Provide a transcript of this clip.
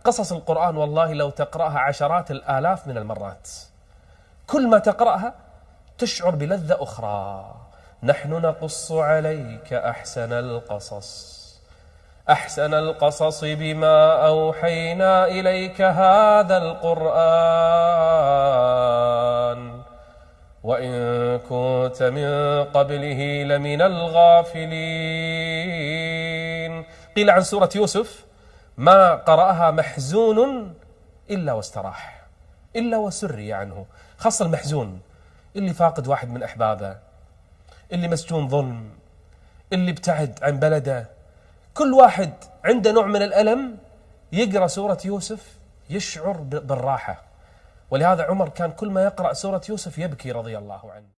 قصص القرآن والله لو تقرأها عشرات الآلاف من المرات، كل ما تقرأها تشعر بلذة أخرى. نحن نقص عليك أحسن القصص بما أوحينا إليك هذا القرآن وإن كنت من قبله لمن الغافلين. قيل عن سورة يوسف: ما قرأها محزون إلا واستراح، إلا وسري عنه. خاصة المحزون، اللي فاقد واحد من أحبابه، اللي مسجون ظلم، اللي ابتعد عن بلده، كل واحد عنده نوع من الألم يقرأ سورة يوسف يشعر بالراحة. ولهذا عمر كان كل ما يقرأ سورة يوسف يبكي رضي الله عنه.